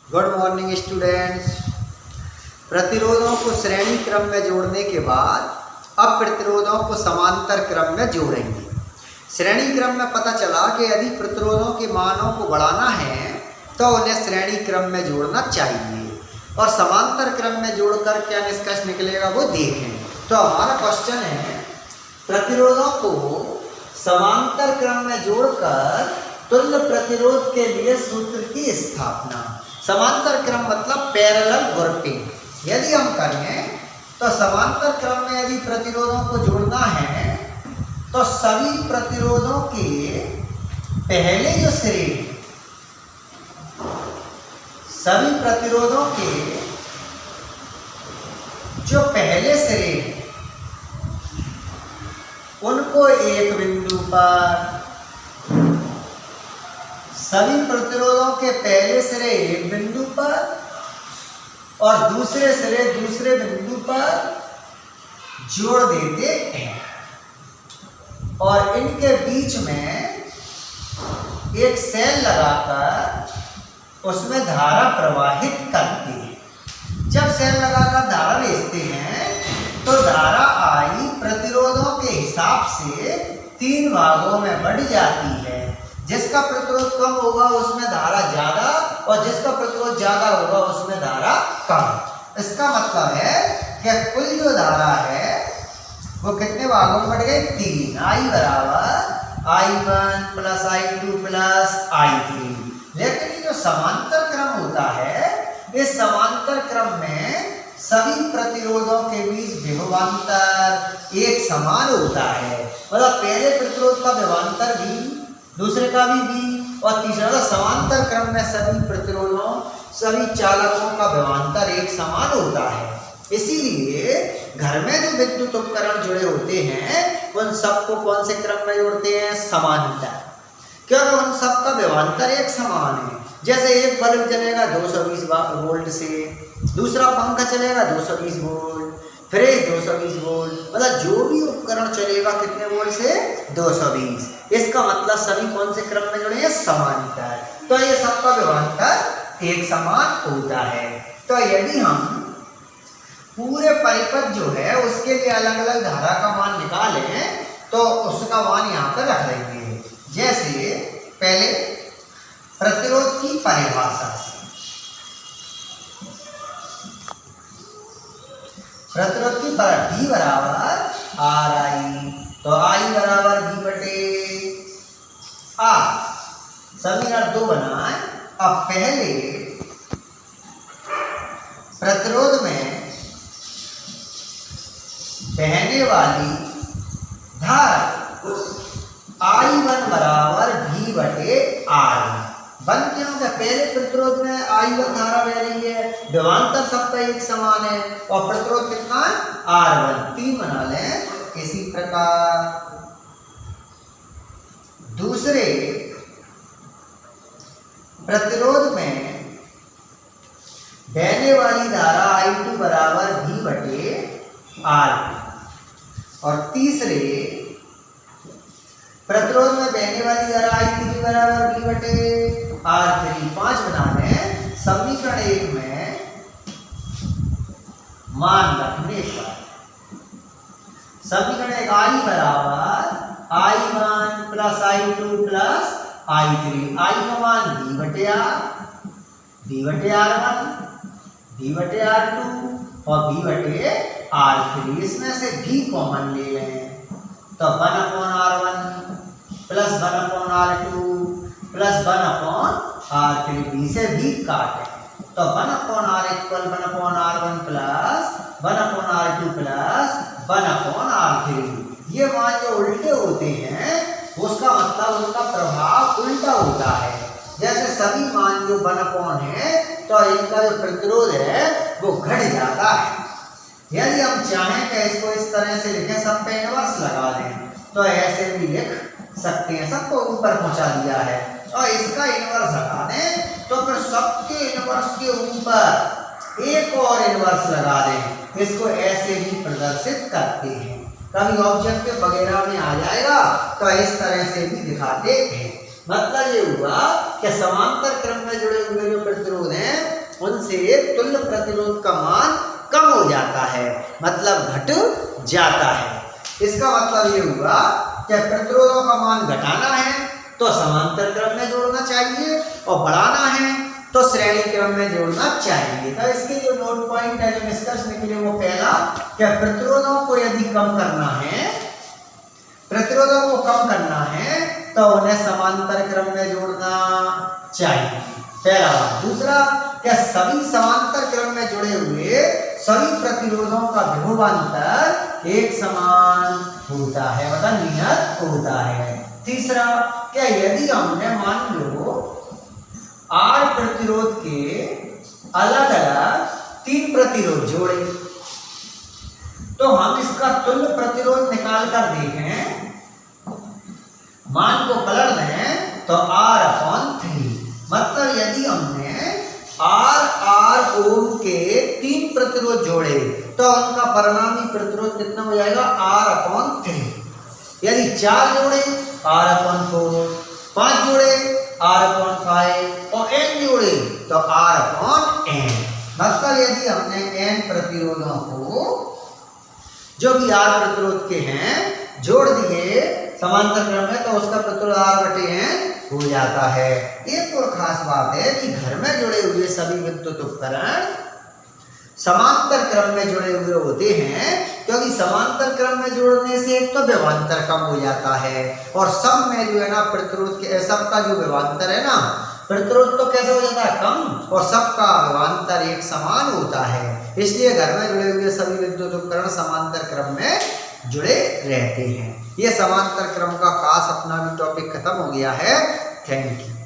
Good morning students. प्रतिरोधों को श्रेणी क्रम में जोड़ने के बाद अब प्रतिरोधों को समांतर क्रम में जोड़ेंगे। श्रेणी क्रम में पता चला कि यदि प्रतिरोधों के मानों को बढ़ाना है तो उन्हें श्रेणी क्रम में जोड़ना चाहिए, और समांतर क्रम में जोड़कर क्या निष्कर्ष निकलेगा वो देखें। तो हमारा क्वेश्चन है, प्रतिरोधों को समांतर क्रम में जोड़कर तुल्य प्रतिरोध के लिए सूत्र की स्थापना। समांतर क्रम मतलब पैरेलल ग्रुपिंग। यदि हम करें तो समांतर क्रम में यदि प्रतिरोधों को जोड़ना है तो सभी प्रतिरोधों के पहले जो श्रेणी, सभी प्रतिरोधों के जो पहले श्रेणी उनको एक बिंदु पर, सभी प्रतिरोधों के पहले सिरे एक बिंदु पर और दूसरे सिरे दूसरे बिंदु पर जोड़ देते हैं, और इनके बीच में एक सेल लगाकर उसमें धारा प्रवाहित करते हैं। जब सेल लगाकर धारा भेजते हैं तो धारा आई प्रतिरोधों के हिसाब से 3 भागों में बढ़ जाती है। जिसका प्रतिरोध कम होगा उसमें धारा ज्यादा, और जिसका प्रतिरोध ज्यादा होगा उसमें धारा कम। इसका मतलब है कि कुल जो धारा है वो कितने भागों में बढ़ गई? 3। I बराबर I1 plus I2 plus I3। लेकिन ये जो समांतर क्रम होता है, इस समांतर क्रम में सभी प्रतिरोधों के बीच विभवांतर एक समान होता है। मतलब पहले प्रतिरोध का विभवांतर भी, दूसरे का भी, और तीसरा का समांतर क्रम में सभी प्रतिरोधों, सभी चालकों का विभवांतर एक समान होता है। इसीलिए घर में जो विद्युत उपकरण जुड़े होते हैं उन सबको कौन से क्रम में जोड़ते हैं? समांतर। क्योंकि उन सबका विभवांतर एक समान है। जैसे एक बल्ब चलेगा 220 वोल्ट से, दूसरा पंखा चलेगा 220 वोल्ट, फ्रिज 220 वोल्ट, मतलब जो भी उपकरण चलेगा कितने वोल्ट से? 220। इसका मतलब सभी कौन से क्रम में जुड़े हैं? समांतर। तो ये सबका विभवांतर एक समान होता है। तो यदि हम पूरे परिपथ जो है उसके लिए अलग अलग धारा का मान निकालें तो उसका मान यहाँ पर रख देंगे। जैसे पहले प्रतिरोध की परिभाषा से, प्रतिरोध की D बराबर RI, तो I बराबर V बटे R। समीकरण 2 बनाए। अब पहले प्रतिरोध में बहने वाली धारा I1 बराबर V बटे R। बन क्यों? पहले प्रतिरोध में I1 धारा बह रही है, विभवांतर सबका एक समान है, और प्रतिरोध कितना है? R1। 3 बना लें। इसी प्रकार दूसरे प्रतिरोध में बहने वाली धारा I2 बराबर V बटे R, और तीसरे प्रतिरोध में बहने वाली धारा I3 बराबर V बटे R3। 5 बना लें। समीकरण 1 में मान रखने पर समीकरण 1 I बराबर I1 plus I2 plus I3। I का मान V बटे R, V बटे R1, V बटे R2 और V बटे R3। इसमें से V कॉमन ले लें तो 1/R1 plus 1/R2 plus 1/R3। V से V काटे तो 1/R equal 1/R1 plus 1/R2 plus 1/R3। ये मान जो उल्टे होते हैं उसका मतलब उनका प्रभाव उल्टा होता है। जैसे सभी मान जो 1 है तो इनका जो प्रतिरोध है वो घट जाता है। यदि हम चाहें कि इसको इस तरह से लिखें, सब पे इनवर्स लगा दें तो ऐसे भी लिख सकते हैं। सबको ऊपर पहुंचा दिया है और इसका इनवर्स लगा दें तो फिर सबके इनवर्स के ऊपर एक और इनवर्स लगा दें। इसको ऐसे भी प्रदर्शित करते हैं। कभी ऑब्जेक्टिव वगैरह में आ जाएगा तो इस तरह से भी दिखाते हैं। मतलब ये हुआ कि समांतर क्रम में जुड़े हुए जो प्रतिरोध हैं उनसे तुल्य प्रतिरोध का मान कम हो जाता है, मतलब घट जाता है। इसका मतलब ये हुआ कि प्रतिरोधों का मान घटाना है तो समांतर क्रम में जोड़ना चाहिए और बढ़ाना है तो श्रेणी क्रम में जोड़ना चाहिए। तो इसके जो नोट पॉइंट है, जो निष्कर्ष निकले, वो पहला क्या प्रतिरोधों को यदि कम करना है, प्रतिरोधों को कम करना है तो उन्हें समांतर क्रम में जोड़ना चाहिए, पहला बात। दूसरा, क्या सभी समांतर क्रम में जुड़े हुए सभी प्रतिरोधों का विभवांतर एक समान होता है, मतलब नियत होता है। तीसरा, क्या यदि हमने मान लो R प्रतिरोध के अलग अलग 3 प्रतिरोध जोड़े तो हम इसका तुल्य प्रतिरोध निकाल कर देखें, मान को पलट दें तो R/3, मतलब यदि हमने R ओम के 3 प्रतिरोध जोड़े तो उनका परिणामी प्रतिरोध कितना हो जाएगा, R/3। यदि 4 जोड़े R/4, 5 जोड़े R/5 और n जोड़े तो R/n। मतलब यदि हमने n प्रतिरोधों को जो भी R प्रतिरोध के हैं जोड़ दिए समांतर क्रम में तो उसका प्रतिरोध R/n हो जाता है। एक और खास बात है कि घर में जुड़े हुए सभी विद्युत उपकरण समांतर क्रम में जुड़े हुए होते हैं, क्योंकि समांतर क्रम में जोड़ने से एक तो विभवांतर कम हो जाता है और सब में जो है ना प्रतिरोध के सबका जो विभवांतर है ना, प्रतिरोध तो कैसे हो जाता है, कम, और सबका विभवांतर एक समान होता है। इसलिए घर में जुड़े हुए सभी विद्युत उपकरण समांतर क्रम में जुड़े रहते हैं। ये समांतर क्रम का खास अपना भी टॉपिक खत्म हो गया है। Thank you.